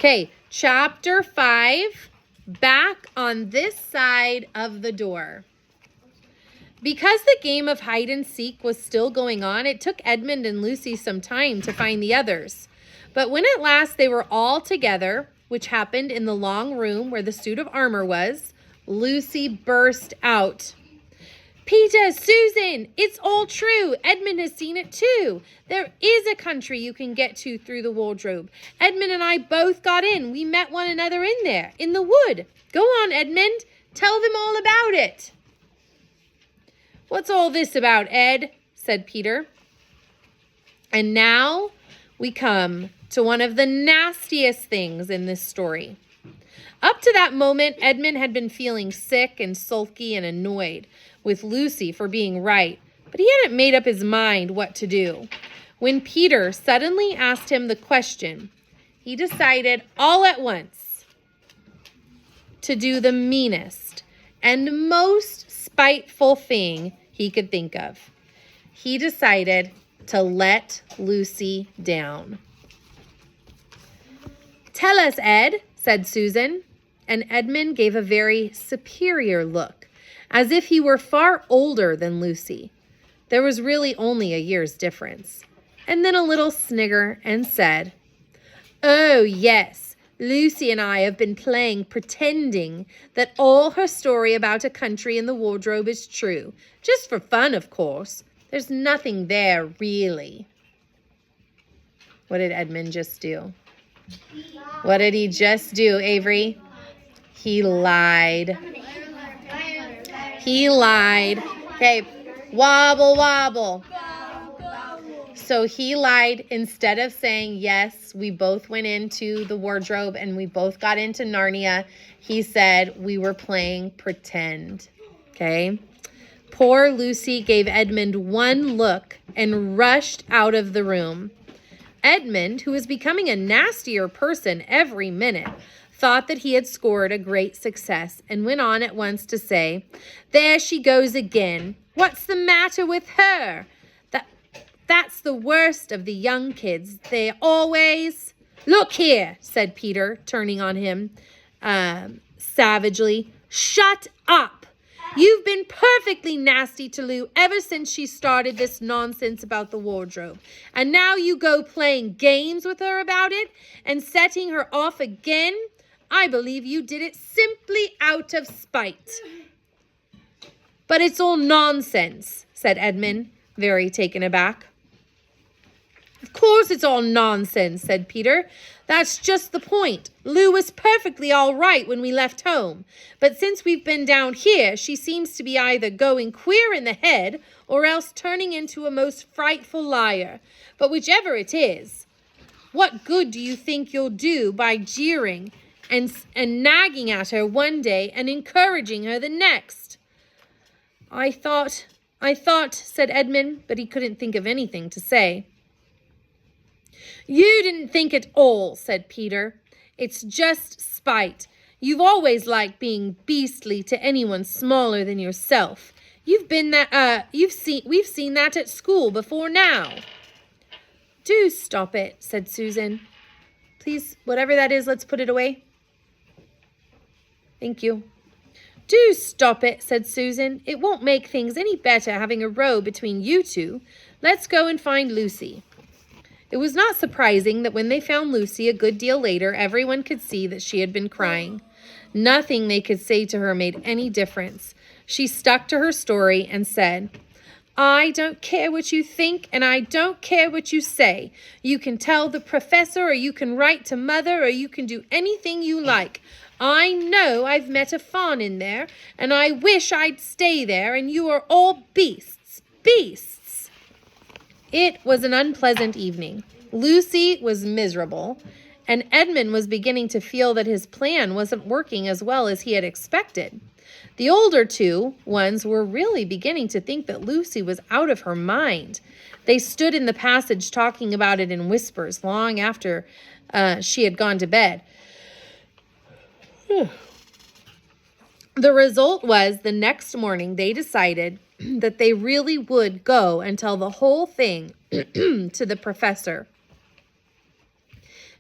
Okay, chapter 5, back on this side of the door. Because the game of hide and seek was still going on, it took Edmund and Lucy some time to find the others. But when at last they were all together, which happened in the long room where the suit of armor was, Lucy burst out. Peter, Susan, it's all true. Edmund has seen it too. There is a country you can get to through the wardrobe. Edmund and I both got in. We met one another in there, in the wood. Go on, Edmund. Tell them all about it. What's all this about, Ed? Said Peter. And now we come to one of the nastiest things in this story. Up to that moment, Edmund had been feeling sick and sulky and annoyed with Lucy for being right, but he hadn't made up his mind what to do. When Peter suddenly asked him the question, he decided all at once to do the meanest and most spiteful thing he could think of. He decided to let Lucy down. Tell us, Ed, said Susan, and Edmund gave a very superior look, as if he were far older than Lucy. There was really only a year's difference. And then a little snigger and said, Oh, yes, Lucy and I have been playing pretending that all her story about a country in the wardrobe is true. Just for fun, of course. There's nothing there, really. What did Edmund just do? What did he just do, Avery? He lied. He lied. Okay, wobble, wobble. So he lied. Instead of saying, yes, we both went into the wardrobe and we both got into Narnia, he said we were playing pretend. Okay? Poor Lucy gave Edmund one look and rushed out of the room. Edmund, who was becoming a nastier person every minute, thought that he had scored a great success and went on at once to say, There she goes again. What's the matter with her? That's the worst of the young kids. They always... Look here, said Peter, turning on him savagely. Shut up. You've been perfectly nasty to Lou ever since she started this nonsense about the wardrobe. And now you go playing games with her about it and setting her off again? I believe you did it simply out of spite. But it's all nonsense, said Edmund, very taken aback. Of course it's all nonsense, said Peter. That's just the point. Lou was perfectly all right when we left home. But since we've been down here, she seems to be either going queer in the head or else turning into a most frightful liar. But whichever it is, what good do you think you'll do by jeering and nagging at her one day and encouraging her the next? I thought, said Edmund, but he couldn't think of anything to say. You didn't think at all, said Peter. It's just spite. You've always liked being beastly to anyone smaller than yourself. We've seen that at school before now. Do stop it, said Susan. Please, whatever that is, let's put it away. Thank you. Do stop it, said Susan. It won't make things any better having a row between you two. Let's go and find Lucy. It was not surprising that when they found Lucy a good deal later, everyone could see that she had been crying. Nothing they could say to her made any difference. She stuck to her story and said, I don't care what you think and I don't care what you say. You can tell the professor or you can write to Mother or you can do anything you like. I know I've met a fawn in there and I wish I'd stay there and you are all beasts. Beasts. It was an unpleasant evening. Lucy was miserable, and Edmund was beginning to feel that his plan wasn't working as well as he had expected. The older two ones were really beginning to think that Lucy was out of her mind. They stood in the passage talking about it in whispers long after she had gone to bed. The result was the next morning they decided that they really would go and tell the whole thing to the professor.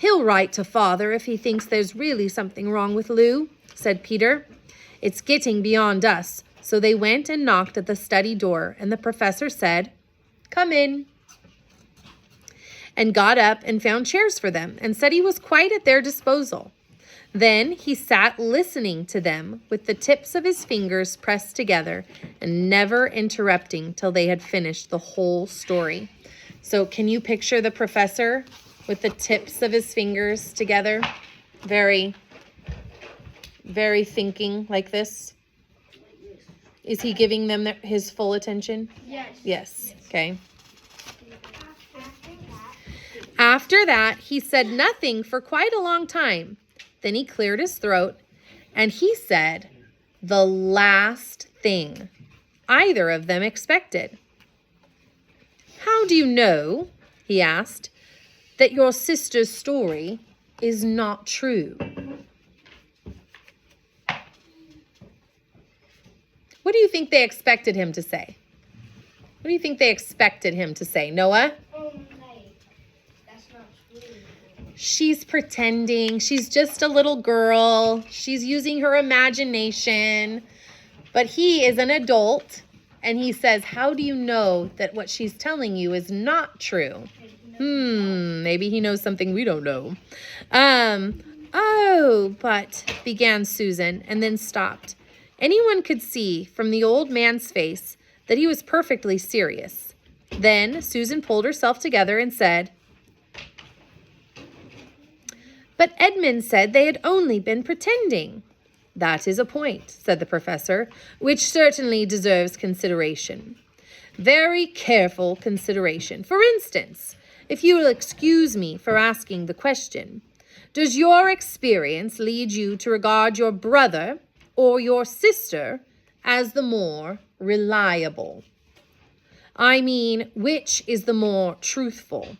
He'll write to Father if he thinks there's really something wrong with Lou, said Peter. It's getting beyond us. So they went and knocked at the study door, and the professor said, Come in, and got up and found chairs for them and said he was quite at their disposal. Then he sat listening to them with the tips of his fingers pressed together and never interrupting till they had finished the whole story. So can you picture the professor with the tips of his fingers together? Very, very thinking like this. Is he giving them his full attention? Yes. Okay. After that, he said nothing for quite a long time. Then he cleared his throat and he said the last thing either of them expected. How do you know, he asked, that your sister's story is not true? What do you think they expected him to say? What do you think they expected him to say, Noah? She's pretending. She's just a little girl. She's using her imagination. But he is an adult, and he says, how do you know that what she's telling you is not true? Maybe he knows something we don't know. But began Susan, and then stopped. Anyone could see from the old man's face that he was perfectly serious. Then Susan pulled herself together and said, But Edmund said they had only been pretending. That is a point, said the professor, which certainly deserves consideration. Very careful consideration. For instance, if you will excuse me for asking the question, does your experience lead you to regard your brother or your sister as the more reliable? I mean, which is the more truthful?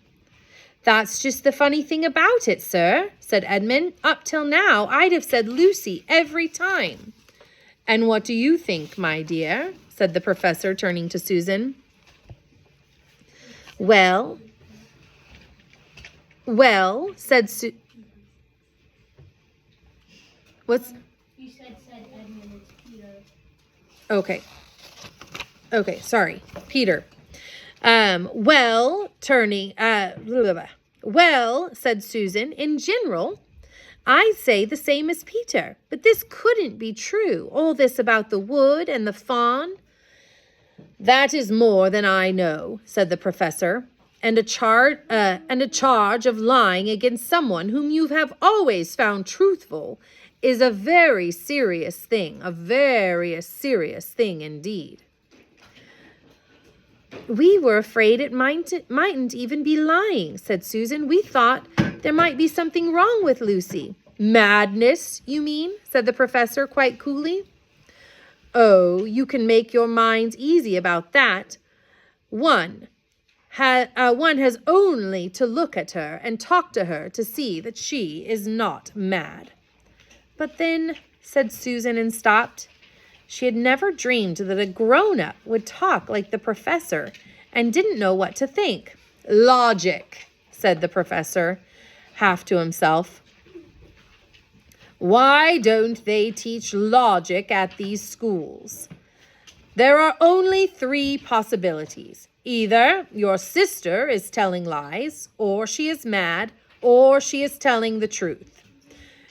That's just the funny thing about it, sir, said Edmund. Up till now, I'd have said Lucy every time. And what do you think, my dear? Said the professor, turning to Susan. Well, said What's... You said Edmund, it's Peter. Okay, sorry, Peter. Said Susan, in general, I say the same as Peter, but this couldn't be true. All this about the wood and the fawn. That is more than I know, said the professor, and a charge of lying against someone whom you have always found truthful is a very serious thing, indeed. We were afraid it mightn't even be lying, said Susan. We thought there might be something wrong with Lucy. Madness, you mean? Said the professor quite coolly. Oh, you can make your minds easy about that. One has only to look at her and talk to her to see that she is not mad. But then, said Susan and stopped. She had never dreamed that a grown-up would talk like the professor and didn't know what to think. Logic, said the professor, half to himself. Why don't they teach logic at these schools? There are only 3 possibilities. Either your sister is telling lies, or she is mad, or she is telling the truth.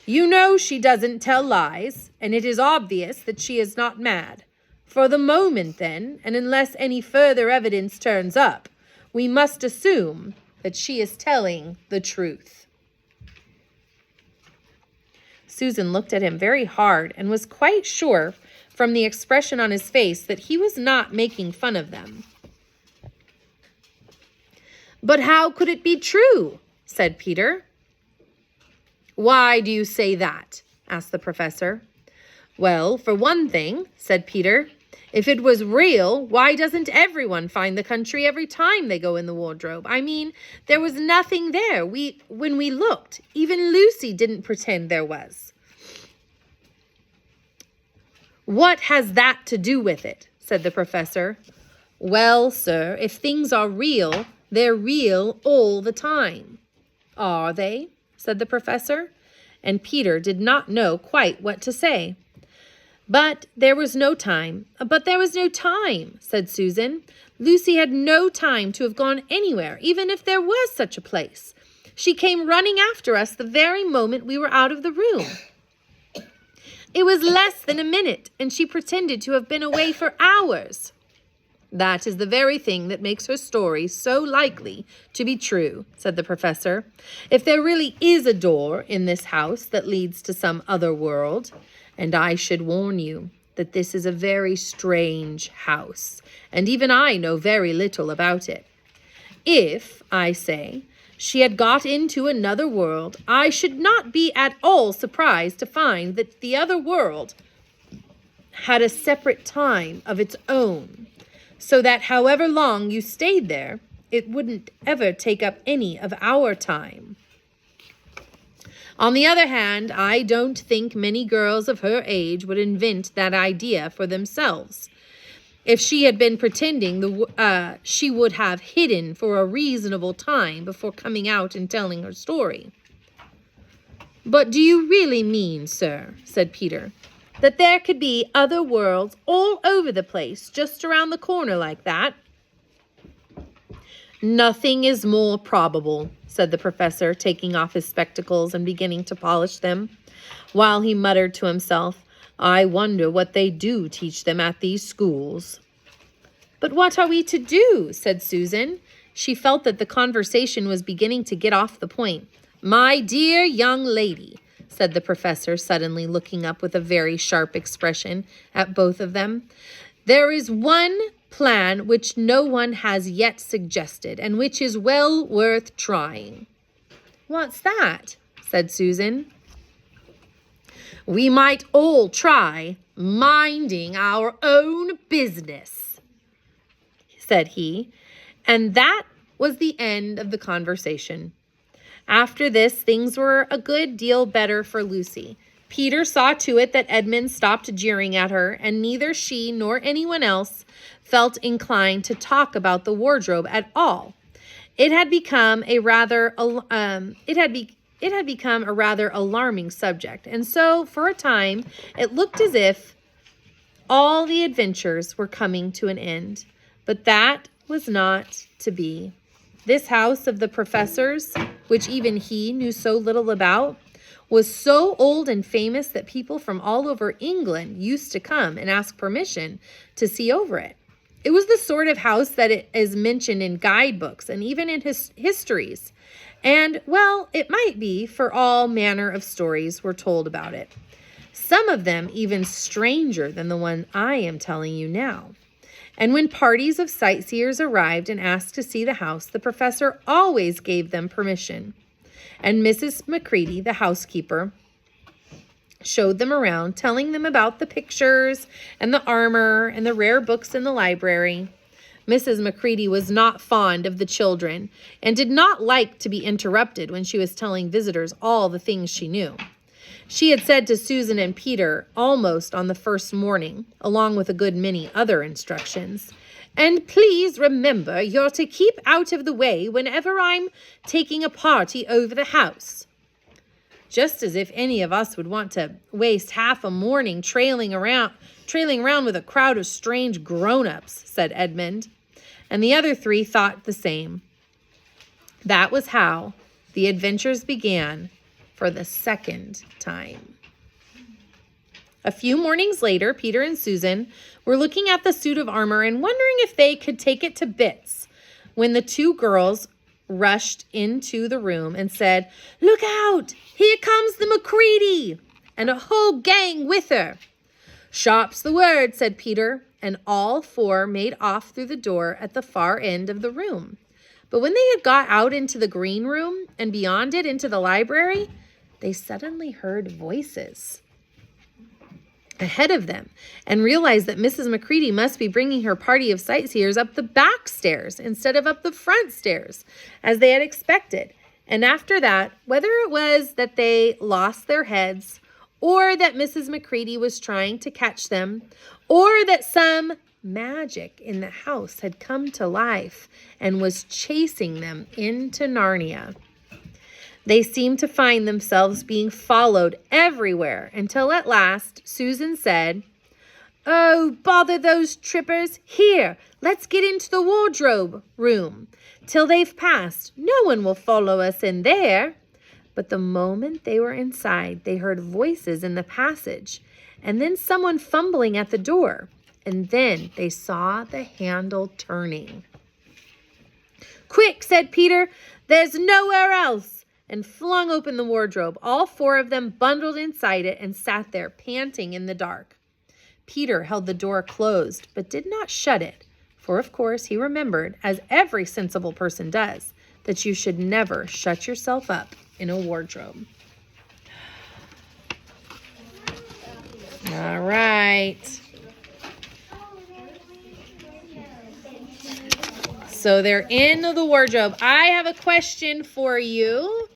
You know she doesn't tell lies, and it is obvious that she is not mad. For the moment, then, and unless any further evidence turns up, we must assume that she is telling the truth. Susan looked at him very hard and was quite sure from the expression on his face that he was not making fun of them. But how could it be true? Said Peter. Why do you say that? Asked the professor. Well, for one thing, said Peter, if it was real, why doesn't everyone find the country every time they go in the wardrobe? I mean, there was nothing there. When we looked, even Lucy didn't pretend there was. What has that to do with it? Said the professor. Well, sir, if things are real, they're real all the time. Are they? said the professor, and Peter did not know quite what to say. But there was no time, said Susan. Lucy had no time to have gone anywhere, even if there was such a place. She came running after us the very moment we were out of the room. It was less than a minute, and she pretended to have been away for hours. That is the very thing that makes her story so likely to be true, said the professor. If there really is a door in this house that leads to some other world, and I should warn you that this is a very strange house, and even I know very little about it. If, I say, she had got into another world, I should not be at all surprised to find that the other world had a separate time of its own, so that however long you stayed there, it wouldn't ever take up any of our time. On the other hand, I don't think many girls of her age would invent that idea for themselves. If she had been pretending, she would have hidden for a reasonable time before coming out and telling her story. But do you really mean, sir, said Peter, that there could be other worlds all over the place, just around the corner like that? Nothing is more probable, said the professor, taking off his spectacles and beginning to polish them, while he muttered to himself, I wonder what they do teach them at these schools. But what are we to do? Said Susan. She felt that the conversation was beginning to get off the point. My dear young lady, said the professor, suddenly looking up with a very sharp expression at both of them, there is one plan which no one has yet suggested, and which is well worth trying. What's that? Said Susan. We might all try minding our own business, said he, and that was the end of the conversation. After this, things were a good deal better for Lucy. Peter saw to it that Edmund stopped jeering at her, and neither she nor anyone else felt inclined to talk about the wardrobe at all. It had become a rather alarming subject, and so for a time it looked as if all the adventures were coming to an end. But that was not to be. This house of the professor's, which even he knew so little about, was so old and famous that people from all over England used to come and ask permission to see over it. It was the sort of house that is mentioned in guidebooks and even in histories. And, well, it might be, for all manner of stories were told about it. Some of them even stranger than the one I am telling you now. And when parties of sightseers arrived and asked to see the house, the professor always gave them permission. And Mrs. Macready, the housekeeper, showed them around, telling them about the pictures and the armor and the rare books in the library. Mrs. Macready was not fond of the children and did not like to be interrupted when she was telling visitors all the things she knew. She had said to Susan and Peter almost on the first morning, along with a good many other instructions, and please remember you're to keep out of the way whenever I'm taking a party over the house. Just as if any of us would want to waste half a morning trailing around with a crowd of strange grown-ups, said Edmund. And the other three thought the same. That was how the adventures began for the second time. A few mornings later, Peter and Susan were looking at the suit of armor and wondering if they could take it to bits when the two girls rushed into the room and said, Look out! Here comes the Macready! And a whole gang with her. Sharp's the word, said Peter, and all four made off through the door at the far end of the room. But when they had got out into the green room and beyond it into the library, they suddenly heard voices ahead of them and realized that Mrs. Macready must be bringing her party of sightseers up the back stairs instead of up the front stairs, as they had expected. And after that, whether it was that they lost their heads, or that Mrs. Macready was trying to catch them, or that some magic in the house had come to life and was chasing them into Narnia, They seemed to find themselves being followed everywhere until at last Susan said, "Oh, bother those trippers. Here, let's get into the wardrobe room. Till they've passed, no one will follow us in there." But the moment they were inside, they heard voices in the passage, and then someone fumbling at the door, and then they saw the handle turning. "Quick," said Peter, "there's nowhere else," and flung open the wardrobe. All four of them bundled inside it and sat there, panting in the dark. Peter held the door closed, but did not shut it, for of course he remembered, as every sensible person does, that you should never shut yourself up in a wardrobe. All right. So they're in the wardrobe. I have a question for you.